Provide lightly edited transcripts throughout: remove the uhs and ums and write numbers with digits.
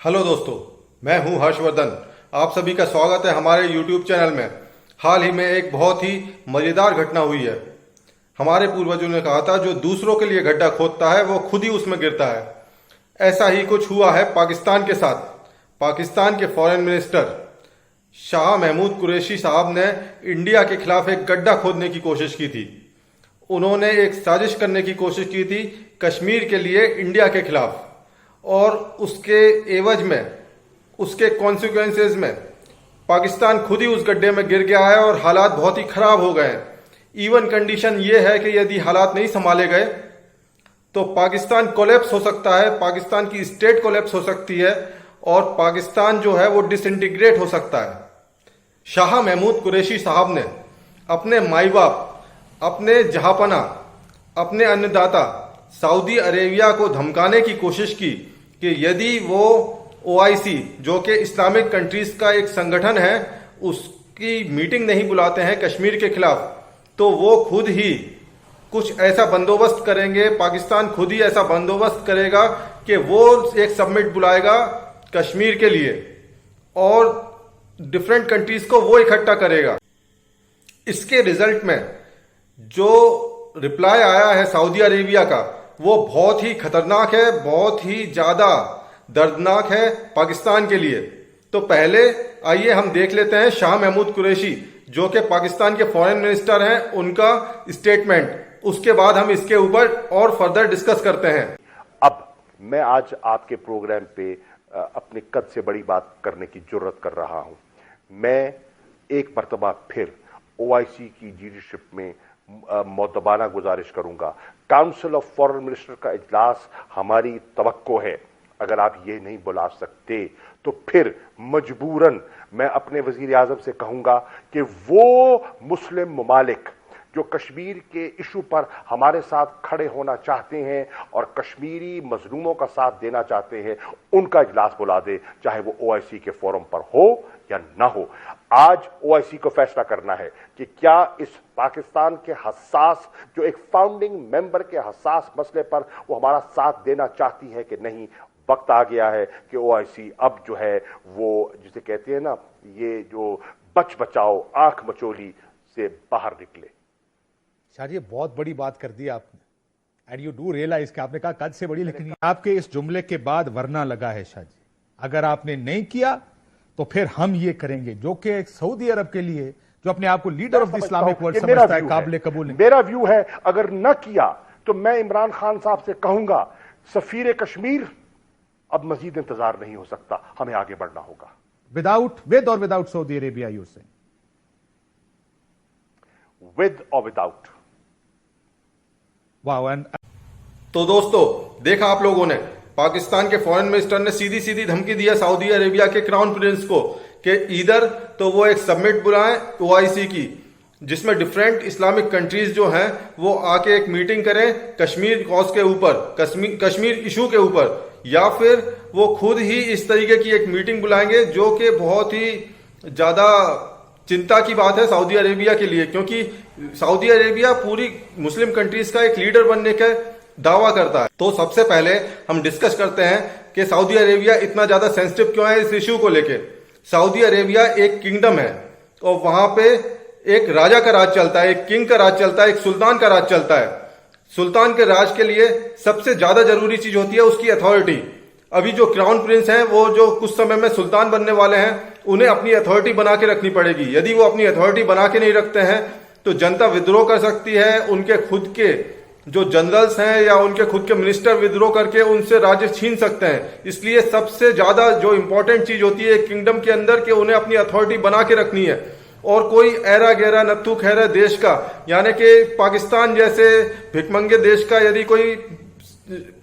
Hello दोस्तों, मैं हूं हर्षवर्धन। आप सभी का स्वागत है हमारे YouTube चैनल में। हाल ही में एक बहुत ही मजेदार घटना हुई है। हमारे पूर्वजों ने कहा था, जो दूसरों के लिए गड्ढा खोदता है वो खुद ही उसमें गिरता है। ऐसा ही कुछ हुआ है पाकिस्तान के साथ। पाकिस्तान के फॉरेन मिनिस्टर शाह महमूद कुरैशी साहब ने इंडिया के खिलाफ एक गड्ढा खोदने की कोशिश की थी। उन्होंने एक साजिश करने की कोशिश की थी कश्मीर के लिए इंडिया के खिलाफ, और उसके एवज में, उसके कॉन्सिक्वेंसेज में पाकिस्तान खुद ही उस गड्ढे में गिर गया है और हालात बहुत ही खराब हो गए हैं। इवन कंडीशन ये है कि यदि हालात नहीं संभाले गए तो पाकिस्तान कोलैप्स हो सकता है, पाकिस्तान की स्टेट कोलैप्स हो सकती है और पाकिस्तान जो है वो डिसइंटीग्रेट हो सकता है। शाह महमूद कुरैशी साहब ने अपने माई बाप, अपने जहापना, अपने अन्नदाता सऊदी अरेबिया को धमकाने की कोशिश की कि यदि वो ओआईसी, जो कि इस्लामिक कंट्रीज का एक संगठन है, उसकी मीटिंग नहीं बुलाते हैं कश्मीर के खिलाफ, तो वो खुद ही कुछ ऐसा बंदोबस्त करेंगे, पाकिस्तान खुद ही ऐसा बंदोबस्त करेगा कि वो एक समिट बुलाएगा कश्मीर के लिए और डिफरेंट कंट्रीज को वो इकट्ठा करेगा। इसके रिजल्ट में जो रिप्लाई आया है सऊदी अरेबिया का, वो बहुत ही खतरनाक है, बहुत ही ज्यादा दर्दनाक है पाकिस्तान के लिए। तो पहले आइए हम देख लेते हैं शाह महमूद कुरैशी, जो कि पाकिस्तान के फॉरेन मिनिस्टर हैं, उनका स्टेटमेंट। उसके बाद हम इसके ऊपर और फर्दर डिस्कस करते हैं। अब मैं आज आपके प्रोग्राम पे अपने कद से बड़ी बात करने की जुर्रत कर रहा हूं। मैं एक मर्तबा फिर ओआईसी की लीडरशिप में मोतबाना गुजारिश करूंगा। काउंसिल ऑफ फॉरेन मिनिस्टर का इजलास हमारी तवक्को है। अगर आप ये नहीं बुला सकते तो फिर मजबूरन मैं अपने वजीर आजम से कहूंगा कि वो मुस्लिम ममालिक जो कश्मीर के इशू पर हमारे साथ खड़े होना चाहते हैं और कश्मीरी मजलूमों का साथ देना चाहते हैं, उनका इजलास बुला दे, चाहे वो ओआईसी के फोरम पर हो या ना हो। आज ओआईसी को फैसला करना है कि क्या इस पाकिस्तान के हसास, जो एक फाउंडिंग मेंबर के हसास मसले पर वो हमारा साथ देना चाहती है कि नहीं। वक्त आ गया है कि ओआईसी अब जो है वो जिसे कहते हैं ना, ये जो बच बचाओ आंख मचोली से बाहर निकले। शाह जी, बहुत बड़ी बात कर दी आपने, एंड यू डू रियलाइज कि आपने कहा कद से बड़ी, लेकिन आपके इस जुमले के बाद वरना लगा है शाह जी। अगर आपने नहीं किया तो फिर हम ये करेंगे, जो कि एक सऊदी अरब के लिए, जो अपने आप को leader of the Islamic world समझता है, काबिल कबूल नहीं। मेरा व्यू है, अगर न किया तो मैं इमरान खान साहब से कहूंगा, सफीर कश्मीर, अब मजीद इंतजार नहीं हो सकता, हमें आगे बढ़ना होगा। विद और विदाउट सऊदी अरेबिया, यू से विद और विदाउट। तो दोस्तों, देखा आप लोगों ने, पाकिस्तान के फॉरेन मिनिस्टर ने सीधी सीधी धमकी दिया सऊदी अरेबिया के क्राउन प्रिंस को कि इधर तो वो एक समिट बुलाएं ओआईसी की, जिसमें डिफरेंट इस्लामिक कंट्रीज जो हैं वो आके एक मीटिंग करें कश्मीर कॉज के ऊपर, कश्मीर इशू के ऊपर, या फिर वो खुद ही इस तरीके की एक मीटिंग बुलाएंगे, जो कि बहुत ही ज्यादा चिंता की बात है सऊदी अरेबिया के लिए, क्योंकि सऊदी अरेबिया पूरी मुस्लिम कंट्रीज का एक लीडर बनने का दावा करता है। तो सबसे पहले हम डिस्कस करते हैं कि सऊदी अरेबिया इतना ज्यादा सेंसिटिव क्यों है इस इश्यू को लेके। सऊदी अरेबिया एक किंगडम है और वहां पे एक राजा का राज चलता है, एक किंग का राज चलता है, एक सुल्तान का राज चलता है। सुल्तान के राज के लिए सबसे ज्यादा जरूरी चीज होती है उसकी अथॉरिटी। अभी जो क्राउन प्रिंस हैं, वो जो कुछ समय में सुल्तान बनने वाले हैं, उन्हें अपनी अथॉरिटी बना के रखनी पड़ेगी। यदि वो अपनी अथॉरिटी बना के नहीं रखते हैं तो जनता विद्रोह कर सकती है, उनके खुद के जो जनरल्स हैं या उनके खुद के मिनिस्टर विद्रोह करके उनसे राज्य छीन सकते हैं। इसलिए सबसे ज्यादा जो इंपॉर्टेंट चीज होती है किंगडम के अंदर, कि उन्हें अपनी अथॉरिटी बना के रखनी है। और कोई ऐरा गहरा नत्थु खैरा देश का, यानी कि पाकिस्तान जैसे भिखमंगे देश का, यदि कोई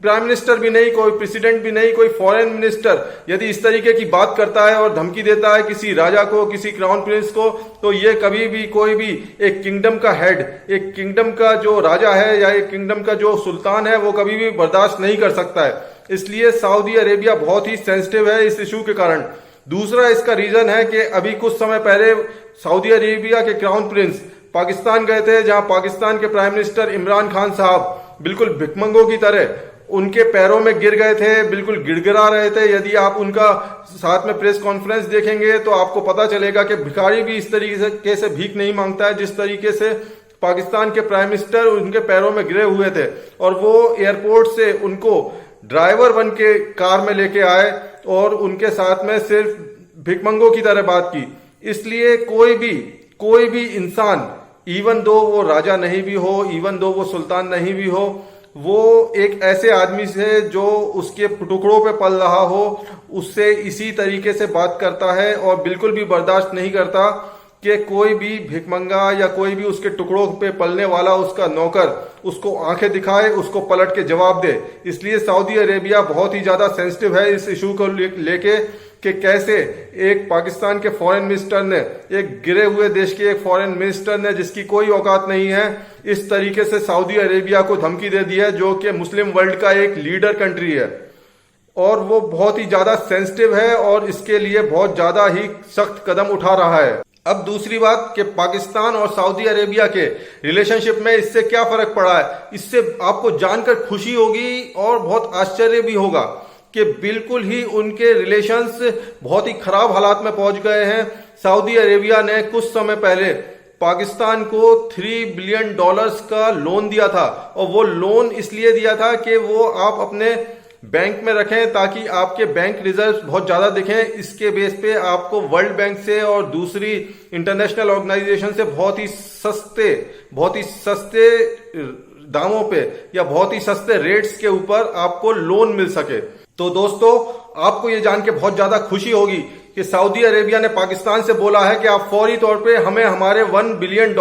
प्राइम मिनिस्टर भी नहीं, कोई प्रेसिडेंट भी नहीं, कोई फॉरेन मिनिस्टर यदि इस तरीके की बात करता है और धमकी देता है किसी राजा को, किसी क्राउन प्रिंस को, तो ये कभी भी कोई भी एक किंगडम का हेड, एक किंगडम का जो राजा है या एक किंगडम का जो सुल्तान है, वो कभी भी बर्दाश्त नहीं कर सकता है। इसलिए सऊदी अरेबिया बहुत ही सेंसिटिव है इस इशू के कारण। दूसरा इसका रीजन है कि अभी कुछ समय पहले सऊदी अरेबिया के क्राउन प्रिंस पाकिस्तान गए थे, जहां पाकिस्तान के प्राइम मिनिस्टर इमरान खान साहब बिल्कुल भिखमंगों की तरह उनके पैरों में गिर गए थे, बिल्कुल गिड़गिड़ा रहे थे। यदि आप उनका साथ में प्रेस कॉन्फ्रेंस देखेंगे तो आपको पता चलेगा कि भिखारी भी इस तरीके से भीख नहीं मांगता है जिस तरीके से पाकिस्तान के प्राइम मिनिस्टर उनके पैरों में गिरे हुए थे। और वो एयरपोर्ट से उनको ड्राइवर बन के कार में लेके आए और उनके साथ में सिर्फ भिखमंगों की तरह बात की। इसलिए कोई भी इंसान, इवन दो वो राजा नहीं भी हो, इवन दो वो सुल्तान नहीं भी हो, वो एक ऐसे आदमी से जो उसके टुकड़ों पे पल रहा हो उससे इसी तरीके से बात करता है और बिल्कुल भी बर्दाश्त नहीं करता कि कोई भी भिखमंगा या कोई भी उसके टुकड़ों पे पलने वाला उसका नौकर उसको आंखें दिखाए, उसको पलट के जवाब दे। इसलिए सऊदी अरेबिया बहुत ही ज्यादा सेंसिटिव है इस इशू को लेके कि कैसे एक पाकिस्तान के फॉरेन मिनिस्टर ने, एक गिरे हुए देश के एक फॉरेन मिनिस्टर ने जिसकी कोई औकात नहीं है, इस तरीके से सऊदी अरेबिया को धमकी दे दी है जो कि मुस्लिम वर्ल्ड का एक लीडर कंट्री है और वो बहुत ही ज्यादा सेंसिटिव है और इसके लिए बहुत ज्यादा ही सख्त कदम उठा रहा है। अब दूसरी बात कि पाकिस्तान और सऊदी अरेबिया के रिलेशनशिप में इससे क्या फर्क पड़ा है, इससे आपको जानकर खुशी होगी और बहुत आश्चर्य भी होगा कि बिल्कुल ही उनके रिलेशंस बहुत ही खराब हालात में पहुंच गए हैं। सऊदी अरेबिया ने कुछ समय पहले पाकिस्तान को $3 बिलियन का लोन दिया था और वो लोन इसलिए दिया था कि वो आप अपने बैंक में रखें ताकि आपके बैंक रिजर्व बहुत ज्यादा दिखें। इसके बेस पे आपको वर्ल्ड बैंक से और दूसरी इंटरनेशनल ऑर्गेनाइजेशन से बहुत ही सस्ते दामों पे या बहुत ही सस्ते रेट्स के ऊपर आपको लोन मिल सके। तो दोस्तों, आपको ये जान के बहुत ज्यादा खुशी होगी कि सऊदी अरेबिया ने पाकिस्तान से बोला है कि आप फौरी तौर पे हमें हमारे $1 बिलियन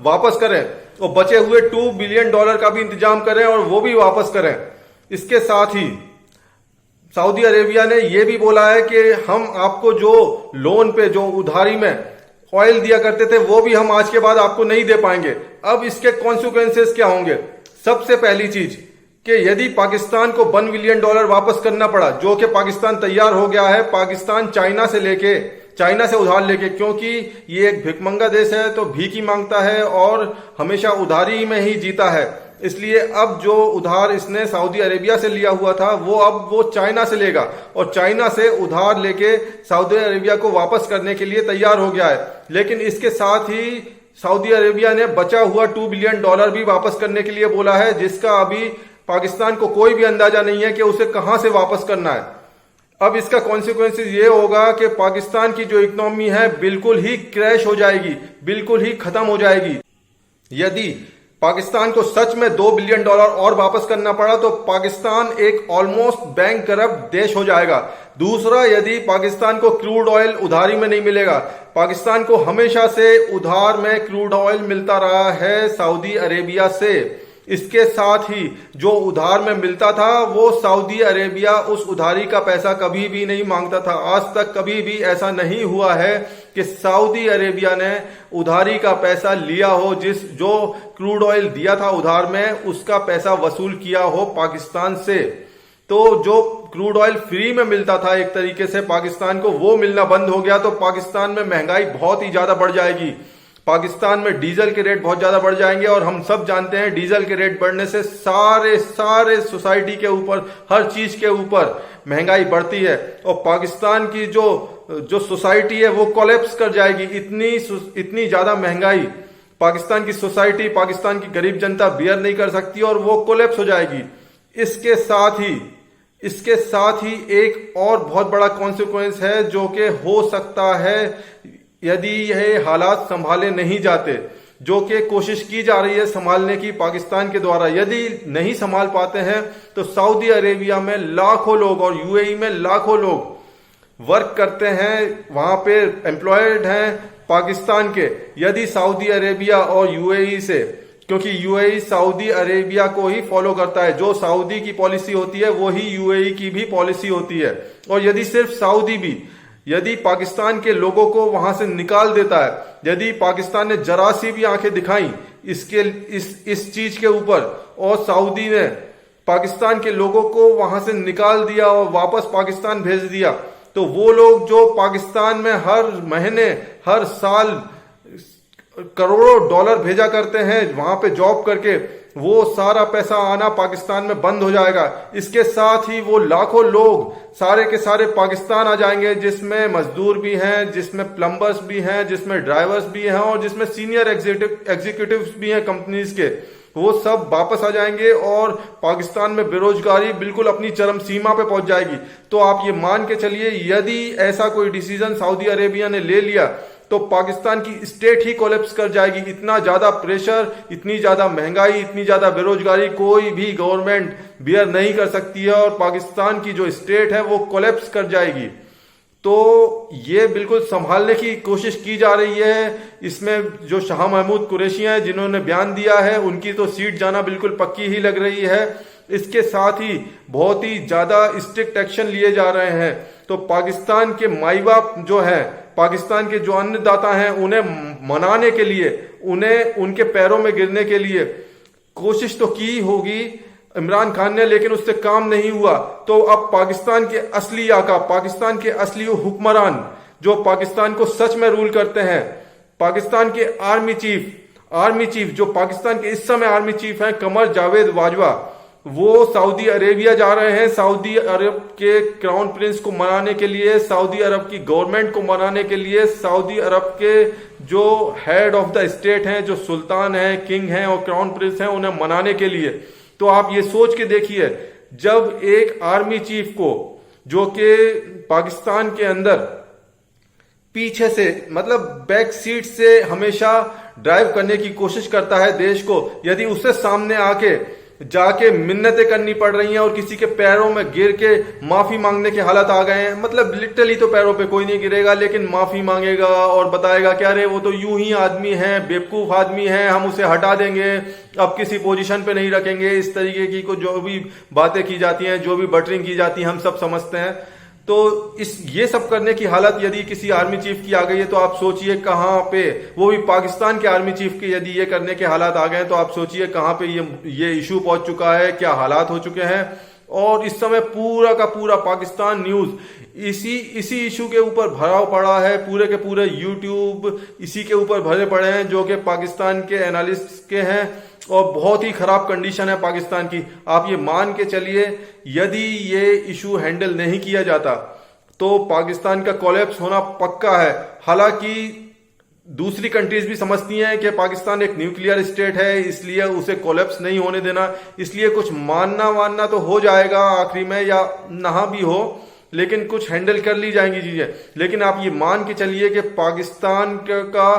वापस करें और बचे हुए $2 बिलियन का भी इंतजाम करें और वो भी वापस करें। इसके साथ ही सऊदी अरेबिया ने यह भी बोला है कि हम आपको जो लोन पे, जो उधारी में ऑयल दिया करते थे, वो भी हम आज के बाद आपको नहीं दे पाएंगे। अब इसके कॉन्सिक्वेंसेस क्या होंगे? सबसे पहली चीज कि यदि पाकिस्तान को $1 बिलियन वापस करना पड़ा, जो कि पाकिस्तान तैयार हो गया है, पाकिस्तान चाइना से उधार लेके, क्योंकि ये एक भिखमंगा देश है तो भीख ही मांगता है और हमेशा उधारी में ही जीता है। इसलिए अब जो उधार इसने सऊदी अरेबिया से लिया हुआ था वो चाइना से लेगा और चाइना से उधार लेके सऊदी अरेबिया को वापस करने के लिए तैयार हो गया है। लेकिन इसके साथ ही सऊदी अरेबिया ने बचा हुआ $2 बिलियन भी वापस करने के लिए बोला है, जिसका अभी पाकिस्तान को कोई भी अंदाजा नहीं है कि उसे कहां से वापस करना है। अब इसका कॉन्सिक्वेंसेस ये होगा कि पाकिस्तान की जो इकोनॉमी है बिल्कुल ही क्रैश हो जाएगी, बिल्कुल ही खत्म हो जाएगी। यदि पाकिस्तान को सच में $2 बिलियन और वापस करना पड़ा तो पाकिस्तान एक ऑलमोस्ट बैंक करप्ट देश हो जाएगा। दूसरा, यदि पाकिस्तान को क्रूड ऑयल उधारी में नहीं मिलेगा, पाकिस्तान को हमेशा से उधार में क्रूड ऑयल मिलता रहा है सऊदी अरेबिया से। इसके साथ ही जो उधार में मिलता था वो सऊदी अरेबिया उस उधारी का पैसा कभी भी नहीं मांगता था। आज तक कभी भी ऐसा नहीं हुआ है कि सऊदी अरेबिया ने उधारी का पैसा लिया हो, जो क्रूड ऑयल दिया था उधार में उसका पैसा वसूल किया हो पाकिस्तान से। तो जो क्रूड ऑयल फ्री में मिलता था एक तरीके से पाकिस्तान को, वो मिलना बंद हो गया तो पाकिस्तान में महंगाई बहुत ही ज्यादा बढ़ जाएगी। पाकिस्तान में डीजल के रेट बहुत ज्यादा बढ़ जाएंगे और हम सब जानते हैं डीजल के रेट बढ़ने से सारे सोसाइटी के ऊपर, हर चीज के ऊपर महंगाई बढ़ती है और पाकिस्तान की जो सोसाइटी है वो कोलैप्स कर जाएगी। इतनी ज्यादा महंगाई पाकिस्तान की सोसाइटी, पाकिस्तान की गरीब जनता बियर नहीं कर सकती और वो कोलैप्स हो जाएगी। इसके साथ ही एक और बहुत बड़ा कॉन्सिक्वेंस है जो कि हो सकता है यदि यह हालात संभाले नहीं जाते, जो कि कोशिश की जा रही है संभालने की पाकिस्तान के द्वारा। यदि नहीं संभाल पाते हैं तो सऊदी अरेबिया में लाखों लोग और यूएई में लाखों लोग वर्क करते हैं, वहां पे एम्प्लॉयड हैं पाकिस्तान के। यदि सऊदी अरेबिया और यूएई से, क्योंकि यूएई सऊदी अरेबिया को ही फॉलो करता है, जो सऊदी की पॉलिसी होती है वही यूएई की भी पॉलिसी होती है। और यदि सिर्फ सऊदी भी यदि पाकिस्तान के लोगों को वहां से निकाल देता है, यदि पाकिस्तान ने जरा सी भी आंखें दिखाई इस चीज के ऊपर और सऊदी ने पाकिस्तान के लोगों को वहां से निकाल दिया और वापस पाकिस्तान भेज दिया, तो वो लोग जो पाकिस्तान में हर महीने, हर साल करोड़ों डॉलर भेजा करते हैं वहां पे जॉब करके, वो सारा पैसा आना पाकिस्तान में बंद हो जाएगा। इसके साथ ही वो लाखों लोग सारे के सारे पाकिस्तान आ जाएंगे, जिसमें मजदूर भी हैं, जिसमें प्लम्बर्स भी हैं, जिसमें ड्राइवर्स भी हैं और जिसमें सीनियर एग्जीक्यूटिव्स भी हैं कंपनीज के। वो सब वापस आ जाएंगे और पाकिस्तान में बेरोजगारी बिल्कुल अपनी चरम सीमा पे पहुंच जाएगी। तो आप ये मान के चलिए, यदि ऐसा कोई डिसीजन सऊदी अरेबिया ने ले लिया तो पाकिस्तान की स्टेट ही कोलैप्स कर जाएगी। इतना ज्यादा प्रेशर, इतनी ज्यादा महंगाई, इतनी ज्यादा बेरोजगारी कोई भी गवर्नमेंट बियर नहीं कर सकती है और पाकिस्तान की जो स्टेट है वो कोलैप्स कर जाएगी। तो ये बिल्कुल संभालने की कोशिश की जा रही है। इसमें जो शाह महमूद कुरैशी हैं जिन्होंने बयान दिया है, उनकी तो सीट जाना बिल्कुल पक्की ही लग रही है। इसके साथ ही बहुत ही ज्यादा स्ट्रिक्ट एक्शन लिए जा रहे हैं। तो पाकिस्तान के माई बाप जो है, पाकिस्तान के जो अन्नदाता हैं, उन्हें मनाने के लिए, उन्हें उनके पैरों में गिरने के लिए कोशिश तो की होगी इमरान खान ने, लेकिन उससे काम नहीं हुआ। तो अब पाकिस्तान के असली आका, पाकिस्तान के असली हुक्मरान जो पाकिस्तान को सच में रूल करते हैं, पाकिस्तान के आर्मी चीफ जो पाकिस्तान के इस समय आर्मी चीफ हैं, कमर जावेद बाजवा, वो सऊदी अरेबिया जा रहे हैं। सऊदी अरब के क्राउन प्रिंस को मनाने के लिए, सऊदी अरब की गवर्नमेंट को मनाने के लिए, सऊदी अरब के जो हेड ऑफ द स्टेट हैं, जो सुल्तान हैं, किंग हैं और क्राउन प्रिंस हैं, उन्हें मनाने के लिए। तो आप ये सोच के देखिए, जब एक आर्मी चीफ को, जो कि पाकिस्तान के अंदर पीछे से, मतलब बैक सीट से हमेशा ड्राइव करने की कोशिश करता है देश को, यदि उससे सामने आके जाके मिन्नतें करनी पड़ रही हैं और किसी के पैरों में गिर के माफी मांगने के हालत आ गए हैं, मतलब लिटरली तो पैरों पे कोई नहीं गिरेगा, लेकिन माफी मांगेगा और बताएगा कि अरे वो तो यूं ही आदमी है, बेवकूफ आदमी है, हम उसे हटा देंगे, अब किसी पोजीशन पे नहीं रखेंगे। इस तरीके की को जो भी बातें की जाती हैं, जो भी बटरिंग की जाती है, हम सब समझते हैं। तो ये सब करने की हालत यदि किसी आर्मी चीफ की आ गई है, तो आप सोचिए कहां पे, वो भी पाकिस्तान के आर्मी चीफ के यदि ये करने के हालात आ गए तो आप सोचिए कहां पे ये इशू पहुंच चुका है, क्या हालात हो चुके हैं। और इस समय पूरा का पूरा पाकिस्तान न्यूज इसी इशू के ऊपर भरा पड़ा है। पूरे के पूरे यूट्यूब इसी के ऊपर भरे पड़े हैं, जो कि पाकिस्तान के एनालिस्ट के हैं और बहुत ही खराब कंडीशन है पाकिस्तान की। आप ये मान के चलिए, यदि ये इशू हैंडल नहीं किया जाता तो पाकिस्तान का कोलैप्स होना पक्का है। हालांकि दूसरी कंट्रीज भी समझती हैं कि पाकिस्तान एक न्यूक्लियर स्टेट है, इसलिए उसे कोलैप्स नहीं होने देना, इसलिए कुछ मानना तो हो जाएगा आखिरी में, या ना भी हो, लेकिन कुछ हैंडल कर ली जाएंगी चीजें। लेकिन आप ये मान के चलिए कि पाकिस्तान का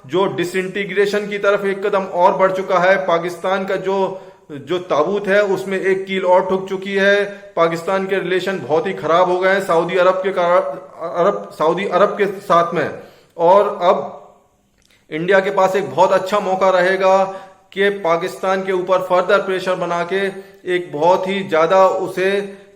जो डिसइंटीग्रेशन की तरफ एक कदम और बढ़ चुका है। पाकिस्तान का जो ताबूत है उसमें एक कील और ठुक चुकी है। पाकिस्तान के रिलेशन बहुत ही खराब हो गए हैं सऊदी अरब के साथ में। और अब इंडिया के पास एक बहुत अच्छा मौका रहेगा कि पाकिस्तान के ऊपर फर्दर प्रेशर बना के एक बहुत ही ज्यादा उसे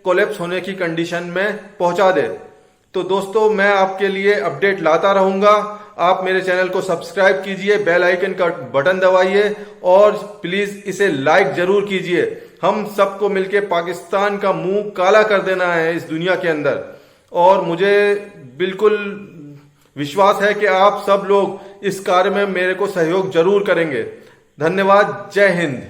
कोलैप्स होने की कंडीशन में पहुंचा दे। तो दोस्तों, मैं आपके लिए अपडेट लाता रहूंगा। आप मेरे चैनल को सब्सक्राइब कीजिए, बेल आइकन का बटन दबाइए और प्लीज इसे लाइक जरूर कीजिए। हम सबको मिलके पाकिस्तान का मुंह काला कर देना है इस दुनिया के अंदर। और मुझे बिल्कुल विश्वास है कि आप सब लोग इस कार्य में मेरे को सहयोग जरूर करेंगे। धन्यवाद। जय हिंद।